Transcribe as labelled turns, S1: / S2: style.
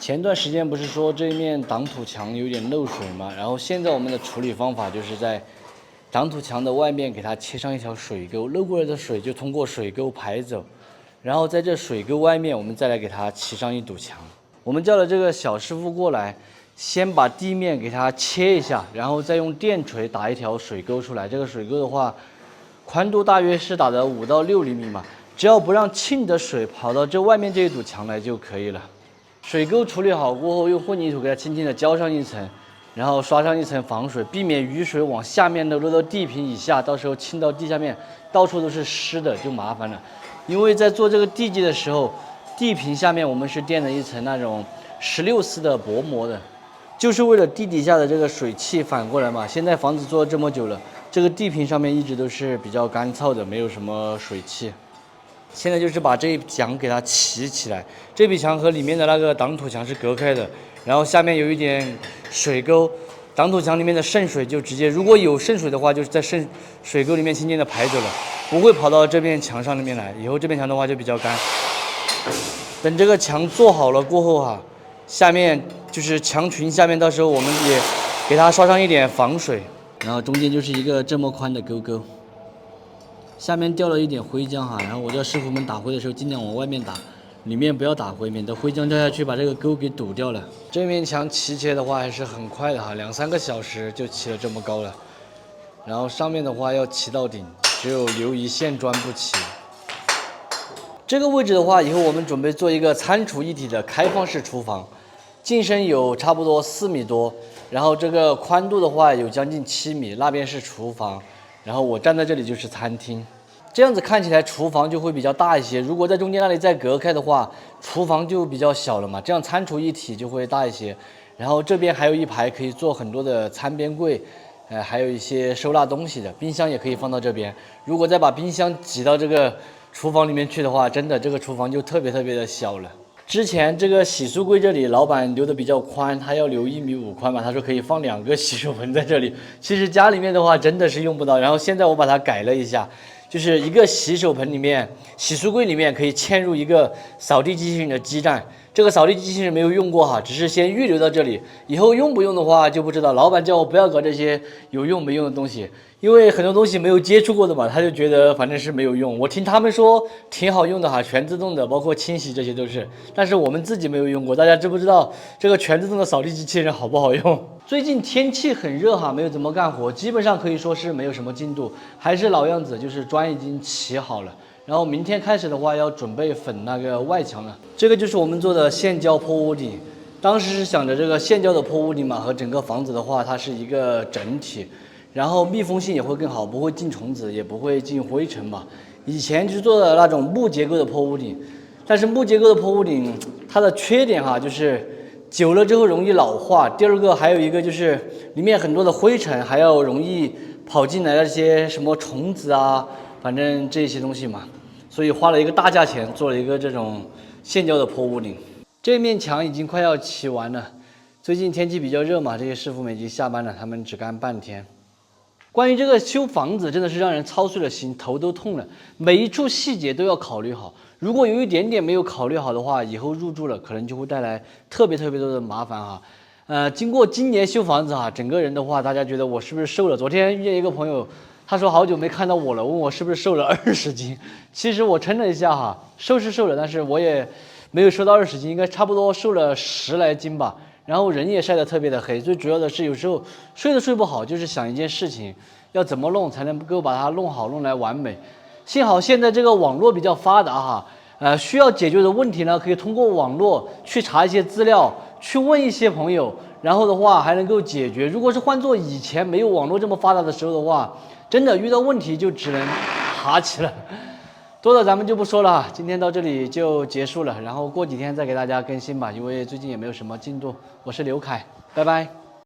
S1: 前段时间不是说这一面挡土墙有点漏水吗？然后现在我们的处理方法就是在挡土墙的外面给它切上一条水沟，漏过来的水就通过水沟排走，然后在这水沟外面我们再来给它砌上一堵墙。我们叫了这个小师傅过来，先把地面给它切一下，然后再用电锤打一条水沟出来。这个水沟的话，宽度大约是打的5到6厘米嘛，只要不让沁的水跑到这外面这一堵墙来就可以了。水沟处理好过后，用混凝土给它轻轻的浇上一层，然后刷上一层防水，避免雨水往下面的落到地平以下，到时候浸到地下面，到处都是湿的，就麻烦了。因为在做这个地基的时候，地平下面我们是垫了一层那种16/4的薄膜的，就是为了地底下的这个水汽反过来嘛。现在房子做了这么久了，这个地平上面一直都是比较干燥的，没有什么水汽。现在就是把这一墙给它齐起来，这壁墙和里面的那个挡土墙是隔开的，然后下面有一点水沟，挡土墙里面的渗水就直接，如果有渗水的话，就是在水沟里面轻轻的排走了，不会跑到这边墙上里面来。以后这边墙的话就比较干。等这个墙做好了过后哈，下面就是墙裙下面，到时候我们也给它刷上一点防水，然后中间就是一个这么宽的沟沟。下面掉了一点灰浆哈，然后我叫师傅们打灰的时候尽量往外面打，里面不要打灰，免得灰浆掉下去把这个沟给堵掉了。这面墙砌起来的话还是很快的哈，2、3个小时就砌了这么高了。然后上面的话要砌到顶，只有留一线砖不砌。这个位置的话，以后我们准备做一个餐厨一体的开放式厨房，进深有差不多4米多，然后这个宽度的话有将近7米，那边是厨房。然后我站在这里就是餐厅，这样子看起来厨房就会比较大一些。如果在中间那里再隔开的话，厨房就比较小了嘛，这样餐厨一体就会大一些。然后这边还有一排可以做很多的餐边柜，还有一些收纳东西的，冰箱也可以放到这边。如果再把冰箱挤到这个厨房里面去的话，真的这个厨房就特别的小了。之前这个洗漱柜这里老板留的比较宽，他要留1.5米宽嘛，他说可以放2个洗手盆在这里。其实家里面的话真的是用不到，然后现在我把它改了一下，就是一个洗手盆里面，洗漱柜里面可以嵌入一个扫地机器人的基站。这个扫地机器人没有用过哈，只是先预留到这里，以后用不用的话就不知道。老板叫我不要搞这些有用没用的东西，因为很多东西没有接触过的嘛，他就觉得反正是没有用。我听他们说挺好用的哈，全自动的，包括清洗这些都是。但是我们自己没有用过，大家知不知道这个全自动的扫地机器人好不好用？最近天气很热哈，没有怎么干活，基本上可以说是没有什么进度，还是老样子，就是砖已经砌好了。然后明天开始的话，要准备粉那个外墙了。这个就是我们做的线胶坡屋顶。当时是想着这个线胶的坡屋顶嘛，和整个房子的话，它是一个整体，然后密封性也会更好，不会进虫子，也不会进灰尘嘛。以前就是做的那种木结构的坡屋顶，但是木结构的坡屋顶它的缺点哈，就是久了之后容易老化。第二个还有一个就是里面很多的灰尘，还要容易跑进来那些什么虫子啊。反正这些东西嘛，所以花了一个大价钱做了一个这种线胶的坡屋顶。这面墙已经快要砌完了，最近天气比较热嘛，这些师傅们已经下班了，他们只干半天。关于这个修房子，真的是让人操碎了心，头都痛了，每一处细节都要考虑好。如果有一点点没有考虑好的话，以后入住了可能就会带来特别多的麻烦哈。经过今年修房子哈，整个人的话，大家觉得我是不是瘦了？昨天遇见一个朋友。他说好久没看到我了，问我是不是瘦了20斤。其实我称了一下哈，瘦是瘦了，但是我也没有瘦到20斤，应该差不多瘦了10来斤吧。然后人也晒得特别的黑，最主要的是有时候睡都睡不好，就是想一件事情要怎么弄才能够把它弄好，弄来完美。幸好现在这个网络比较发达哈，需要解决的问题呢，可以通过网络去查一些资料，去问一些朋友，然后的话还能够解决。如果是换做以前没有网络这么发达的时候的话，真的遇到问题就只能爬起了。多的咱们就不说了，今天到这里就结束了，然后过几天再给大家更新吧，因为最近也没有什么进度。我是刘凯，拜拜。